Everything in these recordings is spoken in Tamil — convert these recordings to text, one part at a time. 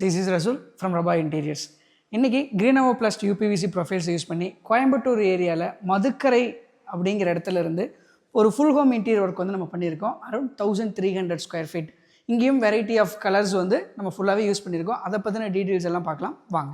This is Rasul from Rabba Interiors. இன்னைக்கு Greenavo Plus UPVC profiles use பண்ணி கோயம்புத்தூர் ஏரியாவில் மதுக்கரை அப்படிங்கிற இடத்துல இருந்து ஒரு ஃபுல் ஹோம் இன்டீரியர் ஒர்க் வந்து நம்ம பண்ணியிருக்கோம். Around 1300 square feet. இங்கேயும் வெரைட்டி ஆஃப் கலர்ஸ் வந்து நம்ம ஃபுல்லாகவே யூஸ் பண்ணியிருக்கோம். அதை பற்றின டீட்டெயில்ஸ் எல்லாம் பார்க்கலாம் வாங்க.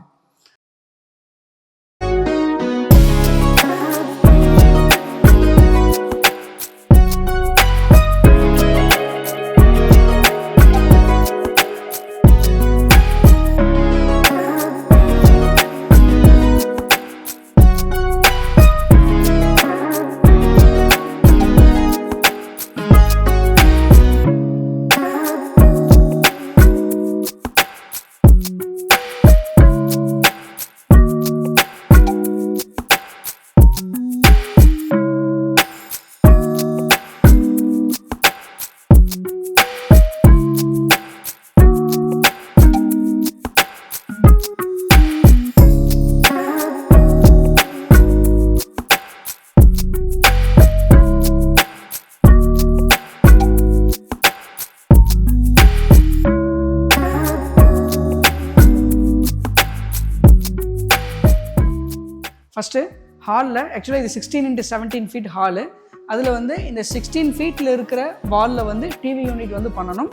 ஃபஸ்ட்டு ஹாலில் ஆக்சுவலாக இது 16x17 ஃபீட் ஹாலு. அதில் வந்து இந்த 16 ஃபீட்டில் இருக்கிற வாலில் வந்து டிவி யூனிட் வந்து பண்ணணும்.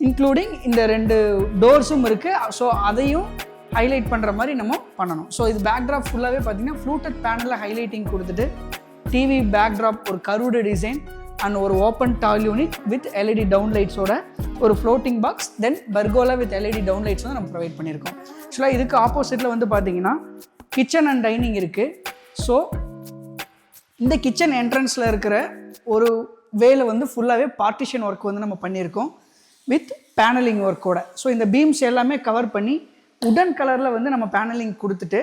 இன்க்ளூடிங் இந்த 2 டோர்ஸும் இருக்குது. ஸோ அதையும் ஹைலைட் பண்ணுற மாதிரி நம்ம பண்ணணும். ஸோ இது பேக்ட்ராப் ஃபுல்லாகவே பார்த்தீங்கன்னா ஃப்ளூட்டட் பேனலில் ஹைலைட்டிங் கொடுத்துட்டு டிவி பேக்ட்ராப் ஒரு கர்வ்டு டிசைன் அண்ட் ஒரு open tall unit with LED down லைட்ஸோட ஒரு floating box then pergola with LED down lights வந்து நம்ம ப்ரொவைட் பண்ணியிருக்கோம். ஆக்சுவலாக இதுக்கு ஆப்போசிட்டில் வந்து பார்த்தீங்கன்னா கிச்சன் அண்ட் டைனிங் இருக்குது. ஸோ இந்த கிச்சன் என்ட்ரன்ஸில் இருக்கிற ஒரு வேலை வந்து ஃபுல்லாகவே பார்ட்டிஷன் ஒர்க் வந்து நம்ம பண்ணியிருக்கோம் வித் பேனலிங் ஒர்க்கோட. ஸோ இந்த பீம்ஸ் எல்லாமே கவர் பண்ணி உடன் கலரில் வந்து நம்ம பேனலிங் கொடுத்துட்டு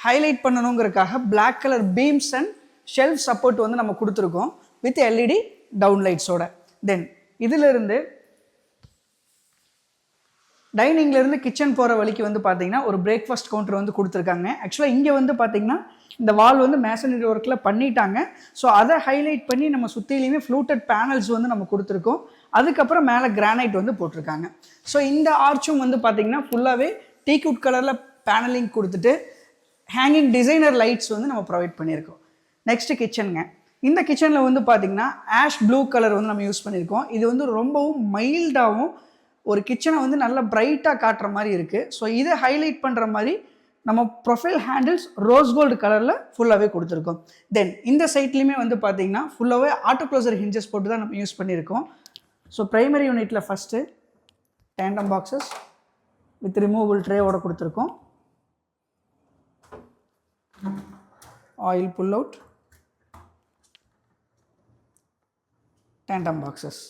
ஹைலைட் பண்ணணுங்கிறதுக்காக black colour beams and shelf support வந்து நம்ம கொடுத்துருக்கோம் வித் எல்இடி டவுன் லைட்ஸோட. தென் இதிலிருந்து டைனிங்லேருந்து கிச்சன் போகிற வழிக்கு வந்து பார்த்தீங்கன்னா ஒரு பிரேக்ஃபாஸ்ட் கவுண்டர் வந்து கொடுத்துருக்காங்க. ஆக்சுவலாக இங்கே வந்து பார்த்தீங்கன்னா இந்த வால் வந்து மேசனரி ஒர்க்கில் பண்ணிட்டாங்க. ஸோ அதை ஹைலைட் பண்ணி நம்ம சுற்றிலையுமே ஃப்ளூட்டட் பேனல்ஸ் வந்து நம்ம கொடுத்துருக்கோம். அதுக்கப்புறம் மேலே கிரானைட் வந்து போட்டிருக்காங்க. ஸோ இந்த ஆர்ச்சும் வந்து பார்த்தீங்கன்னா ஃபுல்லாகவே டீக்வுட் கலரில் பேனலிங் கொடுத்துட்டு ஹேங்கிங் டிசைனர் லைட்ஸ் வந்து நம்ம ப்ரொவைட் பண்ணியிருக்கோம். நெக்ஸ்ட்டு கிச்சனுங்க. இந்த கிச்சனில் வந்து பார்த்தீங்கன்னா ஆஷ் ப்ளூ கலர் வந்து நம்ம யூஸ் பண்ணியிருக்கோம். இது வந்து ரொம்பவும் மைல்டாகவும் ஒரு கிச்சனை வந்து நல்லா பிரைட்டாக காட்டுற மாதிரி இருக்குது. ஸோ இதை ஹைலைட் பண்ணுற மாதிரி நம்ம ப்ரொஃபைல் ஹேண்டில்ஸ் ரோஸ் கோல்டு கலரில் ஃபுல்லாகவே கொடுத்துருக்கோம். தென் இந்த சைட்லேயுமே வந்து பார்த்தீங்கன்னா ஃபுல்லாகவே ஆட்டோ க்ளோசர் ஹிஞ்சஸ் போட்டு தான் நம்ம யூஸ் பண்ணியிருக்கோம். ஸோ ப்ரைமரி யூனிட்டில் first tandem boxes with removable ட்ரேவோட கொடுத்துருக்கோம். Oil pull out tandem boxes.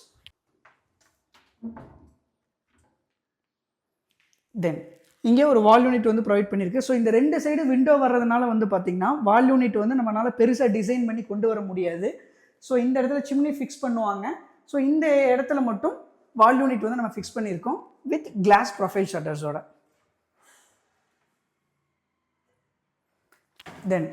Then இங்கே ஒரு வால் யூனிட் வந்து ப்ரொவைட் பண்ணியிருக்கு. ஸோ இந்த 2 சைடு விண்டோ வர்றதுனால வந்து பார்த்திங்கன்னா வால் யூனிட் வந்து நம்மளால் பெருசாக டிசைன் பண்ணி கொண்டு வர முடியாது. ஸோ இந்த இடத்துல சிம்னி ஃபிக்ஸ் பண்ணுவாங்க. ஸோ இந்த இடத்துல மட்டும் வால் யூனிட் வந்து நம்ம ஃபிக்ஸ் பண்ணியிருக்கோம் வித் கிளாஸ் ப்ரொஃபைல் ஷட்டர்ஸோட. தென்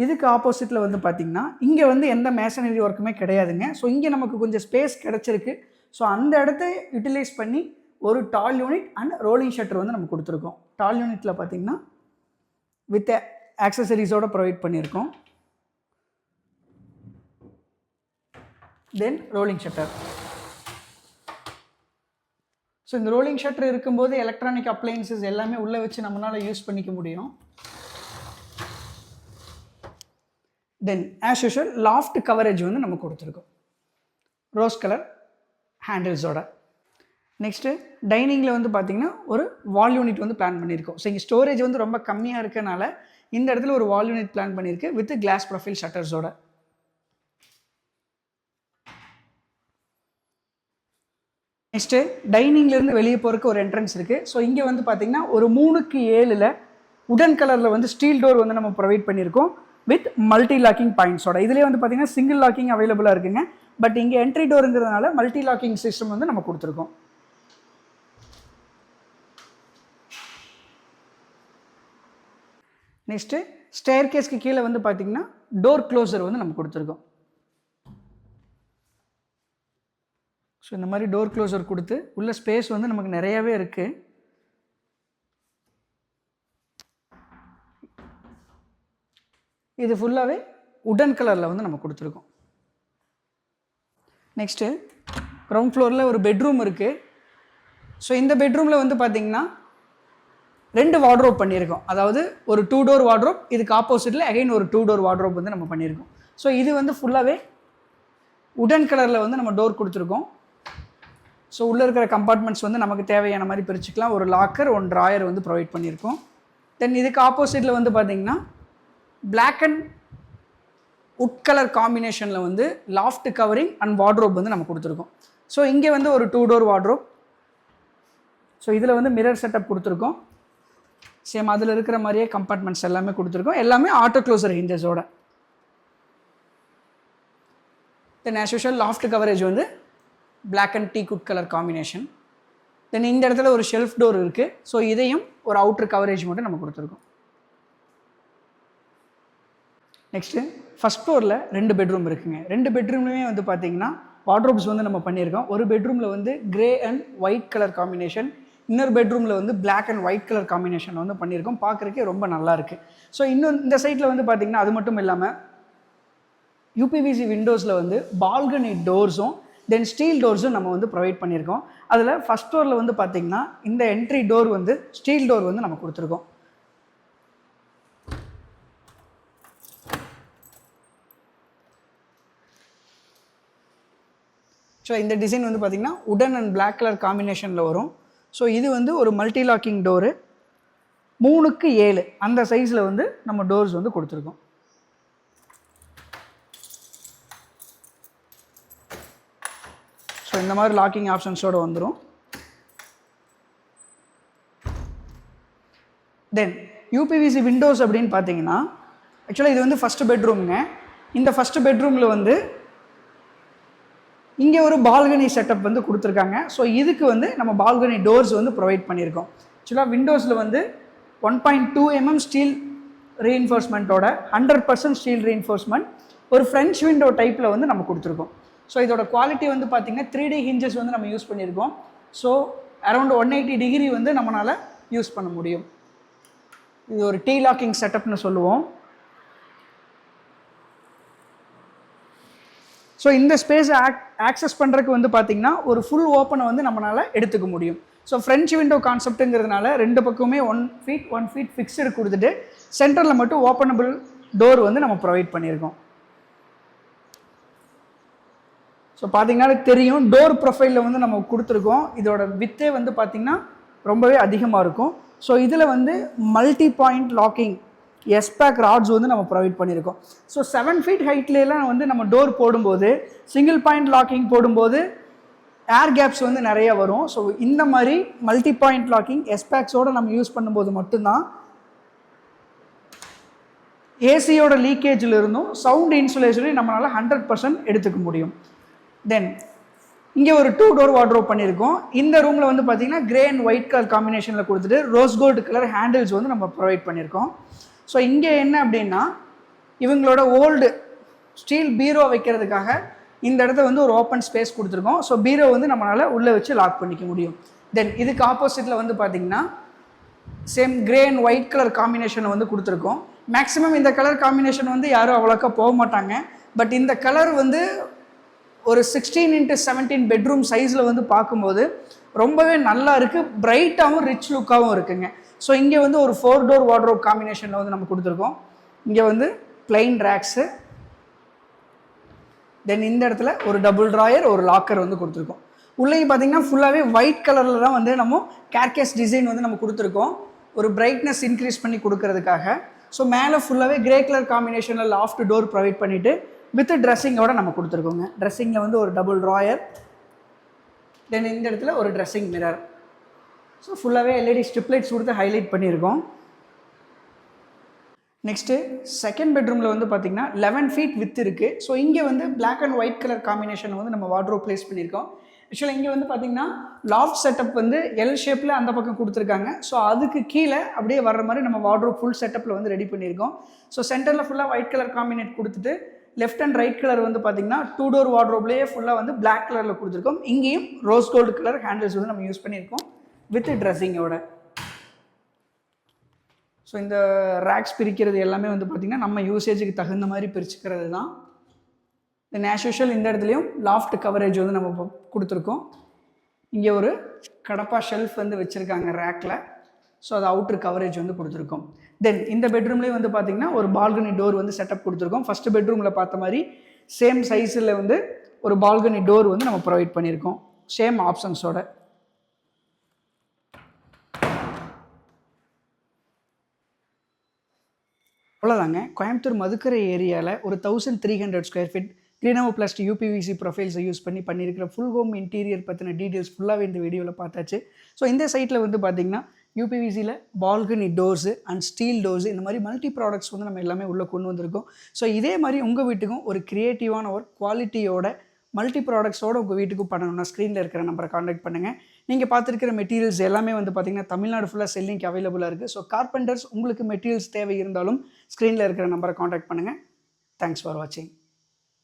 இதுக்கு ஆப்போசிட்டில் வந்து பார்த்திங்கன்னா இங்கே வந்து எந்த மேசனரி ஒர்க்குமே கிடையாதுங்க. ஸோ இங்கே நமக்கு கொஞ்சம் ஸ்பேஸ் கிடச்சிருக்கு. ஸோ அந்த இடத்த யூட்டிலைஸ் பண்ணி ஒரு டால் யூனிட் அண்ட் ரோலிங் ஷட்டர் வந்து நம்ம கொடுத்துருக்கோம். டால் யூனிட்டில் பார்த்திங்கன்னா வித் ஆக்சசரிஸோடு ப்ரொவைட் பண்ணியிருக்கோம். தென் ரோலிங் ஷட்டர். ஸோ இந்த ரோலிங் ஷட்டர் இருக்கும்போது எலக்ட்ரானிக் அப்ளையன்சஸ் எல்லாமே உள்ளே வச்சு நம்மளால் யூஸ் பண்ணிக்க முடியும். தென் ஆஸ் யூஷுவல் லாஃப்ட் கவரேஜ் வந்து நம்ம கொடுத்துருக்கோம் ரோஸ் கலர் ஹேண்டில்ஸோட. நெக்ஸ்ட்டு டைனிங்கில் வந்து பார்த்திங்கன்னா ஒரு வால் யூனிட் வந்து பிளான் பண்ணியிருக்கோம். ஸோ இங்கே ஸ்டோரேஜ் வந்து ரொம்ப கம்மியாக இருக்கனால இந்த இடத்துல ஒரு வால் யூனிட் பிளான் பண்ணியிருக்கு வித் கிளாஸ் ப்ரொஃபைல் ஷட்டர்ஸோட. நெக்ஸ்ட்டு டைனிங்லேருந்து வெளியே போகிறதுக்கு ஒரு என்ட்ரன்ஸ் இருக்குது. ஸோ இங்கே வந்து பார்த்திங்கன்னா ஒரு 3x7 உடன் கலரில் வந்து ஸ்டீல் டோர் வந்து நம்ம ப்ரொவைட் பண்ணியிருக்கோம் வித் மல்டி லாக்கிங் பாயிண்ட்ஸோட. இதிலே வந்து பார்த்திங்கன்னா சிங்கிள் லாக்கிங் அவைலபிளாக இருக்குங்க. பட் இங்கே என்ட்ரி டோருங்கிறதுனால மல்டி லாக்கிங் சிஸ்டம் வந்து நம்ம கொடுத்துருக்கோம். நெக்ஸ்ட்டு ஸ்டேர் கேஸ்க்கு கீழே வந்து பார்த்திங்கன்னா டோர் க்ளோசர் வந்து நம்ம கொடுத்துருக்கோம். ஸோ இந்த மாதிரி டோர் க்ளோசர் கொடுத்து உள்ள ஸ்பேஸ் வந்து நமக்கு நிறையாவே இருக்குது. இது ஃபுல்லாகவே உடன் கலரில் வந்து நம்ம கொடுத்துருக்கோம். நெக்ஸ்ட்டு கிரவுண்ட் ஃப்ளோரில் ஒரு பெட்ரூம் இருக்குது. ஸோ இந்த பெட்ரூமில் வந்து பார்த்திங்கன்னா 2 வார்ட்ரோப் பண்ணியிருக்கோம். அதாவது ஒரு 2 டோர் வார்ட்ரோப், இதுக்கு ஆப்போசிட்டில் அகைன் ஒரு 2 டோர் வார்ட்ரோப் வந்து நம்ம பண்ணியிருக்கோம். ஸோ இது வந்து ஃபுல்லாகவே உடன் கலரில் வந்து நம்ம டோர் கொடுத்துருக்கோம். ஸோ உள்ளே இருக்கிற கம்பார்ட்மெண்ட்ஸ் வந்து நமக்கு தேவையான மாதிரி பிரிச்சுக்கலாம். ஒரு லாக்கர், 1 ட்ராயர் வந்து ப்ரொவைட் பண்ணியிருக்கோம். தென் இதுக்கு ஆப்போசிட்டில் வந்து பார்த்திங்கன்னா பிளாக் அண்ட் உட் கலர் காம்பினேஷனில் வந்து லாஃப்ட் கவரிங் அண்ட் வார்ட்ரோப் வந்து நம்ம கொடுத்துருக்கோம். ஸோ இங்கே வந்து ஒரு 2 டோர் வார்ட்ரோப். ஸோ இதில் வந்து மிரர் செட்டப் கொடுத்துருக்கோம். சேம் அதில் இருக்கிற மாதிரியே கம்பார்ட்மெண்ட்ஸ் எல்லாமே கொடுத்துருக்கோம். எல்லாமே ஆட்டோ க்ளோசர் ஹிஞ்சஸோட. Then as usual loft coverage வந்து black and teak wood colour combination. தென் இந்த இடத்துல ஒரு ஷெல்ஃப் டோர் இருக்குது. ஸோ இதையும் ஒரு அவுட்டர் கவரேஜ் மட்டும் நம்ம கொடுத்துருக்கோம். நெக்ஸ்ட்டு ஃபஸ்ட் ஃப்ளோரில் 2 பெட்ரூம் இருக்குங்க. 2 பெட்ரூம்லையுமே வந்து பார்த்திங்கன்னா வார்ட்ரோப்ஸ் வந்து நம்ம பண்ணியிருக்கோம். ஒரு பெட்ரூமில் வந்து grey and white colour combination, இன்னொரு பெட்ரூமில் வந்து black and white colour combination வந்து பண்ணியிருக்கோம். பார்க்குறக்கே ரொம்ப நல்லா இருக்குது. ஸோ இன்னும் இந்த சைட்டில் வந்து பார்த்திங்கன்னா அது மட்டும் இல்லாமல் யூபிவிசி விண்டோஸில் வந்து பால்கனி டோர்ஸும் தென் ஸ்டீல் டோர்ஸும் நம்ம வந்து ப்ரொவைட் பண்ணியிருக்கோம். அதில் ஃபஸ்ட் ஃப்ளோரில் வந்து பார்த்திங்கன்னா இந்த என்ட்ரி டோர் வந்து ஸ்டீல் டோர் வந்து நம்ம கொடுத்துருக்கோம். ஸோ இந்த டிசைன் வந்து பார்த்திங்கன்னா உடன் அண்ட் பிளாக் கலர் காம்பினேஷனில் வரும். ஸோ இது வந்து ஒரு மல்டி லாக்கிங் டோரு, 3x7 அந்த சைஸில் வந்து நம்ம டோர்ஸ் வந்து கொடுத்துருக்கோம். ஸோ இந்த மாதிரி லாக்கிங் ஆப்ஷன்ஸோடு வந்துடும். தென் யூபிவிசி விண்டோஸ் அப்படின்னு பார்த்தீங்கன்னா ஆக்சுவலாக இது வந்து ஃபஸ்ட்டு பெட்ரூமுங்க. இந்த ஃபஸ்ட்டு பெட்ரூமில் வந்து இங்கே ஒரு பால்கனி செட்டப் வந்து கொடுத்துருக்காங்க. ஸோ இதுக்கு வந்து நம்ம பால்கனி டோர்ஸ் வந்து ப்ரொவைட் பண்ணியிருக்கோம். ஆக்சுவலாக விண்டோஸில் வந்து 1.2 mm ஸ்டீல் ரீஎன்ஃபோர்ஸ்மெண்ட்டோட 100% ஸ்டீல் ரீஎன்ஃபோர்ஸ்மெண்ட் ஒரு ஃப்ரெஞ்ச் விண்டோ டைப்பில் வந்து நம்ம கொடுத்துருக்கோம். ஸோ இதோட குவாலிட்டி வந்து பார்த்திங்கன்னா 3D ஹிஞ்சஸ் வந்து நம்ம யூஸ் பண்ணியிருக்கோம். ஸோ அரௌண்ட் 180 டிகிரி வந்து நம்மளால் யூஸ் பண்ண முடியும். இது ஒரு டீ லாக்கிங் செட்டப்னு சொல்லுவோம். ஸோ இந்த ஸ்பேஸை ஆக்சஸ் பண்ணுறதுக்கு வந்து பார்த்திங்கன்னா ஒரு ஃபுல் ஓப்பனை வந்து நம்மளால் எடுத்துக்க முடியும். ஸோ ஃப்ரெஞ்ச் விண்டோ கான்செப்ட்டுங்கிறதுனால 2 பக்கமே 1 feet ஃபிக்ஸ்டு கொடுத்துட்டு சென்டரில் மட்டும் ஓப்பனபிள் டோர் வந்து நம்ம ப்ரொவைட் பண்ணியிருக்கோம். ஸோ பார்த்திங்கன்னா தெரியும் டோர் ப்ரொஃபைலில் வந்து நம்ம கொடுத்துருக்கோம். இதோட வித்தே வந்து பார்த்திங்கன்னா ரொம்பவே அதிகமாக இருக்கும். ஸோ இதில் வந்து மல்டி பாயிண்ட் லாக்கிங் எஸ்பேக் ராட்ஸ் வந்து நம்ம ப்ரொவைட் பண்ணியிருக்கோம். ஸோ 7 feet ஹைட்லாம் வந்து நம்ம டோர் போடும்போது சிங்கிள் பாயிண்ட் லாக்கிங் போடும்போது ஏர் கேப்ஸ் வந்து நிறைய வரும். ஸோ இந்த மாதிரி மல்டி பாயிண்ட் லாக்கிங் எஸ்பேக்ஸோடு நம்ம யூஸ் பண்ணும்போது மட்டும்தான் ஏசியோட லீக்கேஜில் இருந்தும் சவுண்ட் இன்சுலேஷனையும் நம்மளால் 100% எடுத்துக்க முடியும். தென் இங்கே ஒரு 2 டோர் வார்ட்ரோப் பண்ணியிருக்கோம். இந்த ரூமில் வந்து பார்த்திங்கன்னா கிரே அண்ட் ஒயிட் கலர் காம்பினேஷனில் கொடுத்துட்டு ரோஸ் கோல்டு கலர் ஹேண்டில்ஸ் வந்து நம்ம ப்ரொவைட் பண்ணியிருக்கோம். ஸோ இங்கே என்ன அப்படின்னா இவங்களோட ஓல்டு ஸ்டீல் பீரோ வைக்கிறதுக்காக இந்த இடத்த வந்து ஒரு ஓப்பன் ஸ்பேஸ் கொடுத்துருக்கோம். ஸோ பீரோ வந்து நம்மளால் உள்ளே வச்சு லாக் பண்ணிக்க முடியும். தென் இதுக்கு ஆப்போசிட்டில் வந்து பார்த்திங்கன்னா same grey and white colour காம்பினேஷனை வந்து கொடுத்துருக்கோம். மேக்ஸிமம் இந்த கலர் காம்பினேஷன் வந்து யாரும் அவ்வளோக்கா போக மாட்டாங்க. பட் இந்த கலர் வந்து ஒரு 16x17 பெட்ரூம் சைஸில் வந்து பார்க்கும்போது ரொம்பவே நல்லா இருக்குது, பிரைட்டாகவும் ரிச் லுக்காகவும் இருக்குங்க. ஸோ இங்கே வந்து ஒரு 4 டோர் வார்ட்ரோப் காம்பினேஷனில் வந்து நம்ம கொடுத்துருக்கோம். இங்கே வந்து பிளைன் ரேக்ஸு, தென் இந்த இடத்துல ஒரு டபுள் ட்ராயர், ஒரு லாக்கர் வந்து கொடுத்துருக்கோம். உள்ளேயும் பார்த்திங்கன்னா ஃபுல்லாகவே ஒயிட் கலரில் தான் வந்து நம்ம கேர்கேஸ் டிசைன் வந்து நம்ம கொடுத்துருக்கோம் ஒரு பிரைட்னஸ் இன்க்ரீஸ் பண்ணி கொடுக்கறதுக்காக. ஸோ மேலே ஃபுல்லாகவே கிரே கலர் காம்பினேஷனில் லாஃப்ட் டோர் ப்ரொவைட் பண்ணிவிட்டு வித் ட்ரெஸ்ஸிங்கோடு நம்ம கொடுத்துருக்கோங்க. ட்ரெஸ்ஸிங்கில் வந்து ஒரு டபுள் ட்ராயர், தென் இந்த இடத்துல ஒரு ட்ரெஸ்ஸிங் மிரர். ஸோ ஃபுல்லாகவே எல்இடி ஸ்ட்ரிப் லைட்ஸ் கொடுத்து ஹைலைட் பண்ணியிருக்கோம். நெக்ஸ்ட்டு செகண்ட் பெட்ரூமில் வந்து பார்த்திங்கன்னா 11 feet வித் இருக்குது. ஸோ இங்கே வந்து black and white colour combination வந்து நம்ம வார்ட்ரோப் ப்ளேஸ் பண்ணியிருக்கோம். ஆக்சுவலாக இங்கே வந்து பார்த்திங்கன்னா லாஃப்ட் செட்டப் வந்து எல் ஷேப்பில் அந்த பக்கம் கொடுத்துருக்காங்க. ஸோ அதுக்கு கீழே அப்படியே வர்ற மாதிரி நம்ம வார்ட்ரோப் ஃபுல் செட்டப்பில் வந்து ரெடி பண்ணியிருக்கோம். ஸோ சென்டரில் ஃபுல்லாக ஒயிட் கலர் காம்பினேட் கொடுத்துட்டு லெஃப்ட் அண்ட் ரைட் கலர் வந்து பார்த்திங்கன்னா 2 டோர் வார்ட்ரோப்லேயே ஃபுல்லாக வந்து பிளாக் கலரில் கொடுத்துருக்கோம். இங்கேயும் ரோஸ் கோல்டு கலர் ஹேண்டில்ஸ் வந்து நம்ம யூஸ் பண்ணியிருக்கோம் வித் ட்ரெஸ்ஸிங்கோட. ஸோ இந்த ரேக்ஸ் பிரிக்கிறது எல்லாமே வந்து பார்த்திங்கன்னா நம்ம யூசேஜுக்கு தகுந்த மாதிரி பிரிச்சுக்கிறது தான். தென் ஆஸ் யூஷுவல் இந்த இடத்துலையும் லாஃப்ட் கவரேஜ் வந்து நம்ம கொடுத்துருக்கோம். இங்கே ஒரு கடப்பா ஷெல்ஃப் வந்து வச்சுருக்காங்க ரேக்கில். ஸோ அது அவுட்ரு கவரேஜ் வந்து கொடுத்துருக்கோம். தென் இந்த பெட்ரூம்லேயே வந்து பார்த்திங்கன்னா ஒரு பால்கனி டோர் வந்து செட்டப் கொடுத்துருக்கோம். ஃபஸ்ட்டு பெட்ரூமில் பார்த்த மாதிரி சேம் சைஸில் வந்து ஒரு பால்கனி டோர் வந்து நம்ம ப்ரொவைட் பண்ணியிருக்கோம் சேம் ஆப்ஷன்ஸோட. அவ்வளோதாங்க. கோயம்புத்தூர் மதுக்கரை ஏரியாவில் ஒரு 1300 ஸ்கொயர் ஃபீட் க்ரீனவோ ப்ளஸ் யூபிவிசி ப்ரொஃபைல்ஸை யூஸ் பண்ணி பண்ணியிருக்கிற ஃபுல் ஹோம் இன்டீரியர் பற்றின டீட்டெயில்ஸ் ஃபுல்லாகவே இந்த வீடியோவில் பார்த்தாச்சு. ஸோ இந்த சைட்டில் வந்து பார்த்திங்கன்னா யூபிவிசியில் balcony doors and steel doors இந்த மாதிரி மல்டி ப்ராடக்ட்ஸ் வந்து நம்ம எல்லாமே உள்ளே கொண்டு வந்திருக்கோம். ஸோ இதே மாதிரி உங்கள் வீட்டுக்கும் ஒரு க்ரியேட்டிவான ஒரு குவாலிட்டியோட மல்டி ப்ராடக்ட்ஸோடு உங்கள் வீட்டுக்கும் பண்ணணும்னா ஸ்க்ரீனில் இருக்கிற நம்பரை காண்டாக்ட் பண்ணுங்கள். நீங்கள் பார்த்துருக்கிற மெட்டீரியல்ஸ் எல்லாமே வந்து பார்த்திங்கன்னா தமிழ்நாடு ஃபுல்லாக செல்லிங்க்கு அவைலபிளாக இருக்குது. ஸோ கார்பெண்டர்ஸ் உங்களுக்கு மெட்டீரியல்ஸ் தேவை இருந்தாலும் ஸ்க்ரீனில் இருக்கிற நம்பரை காண்டாக்ட் பண்ணுங்கள். தேங்க்ஸ் ஃபார் வாட்சிங்.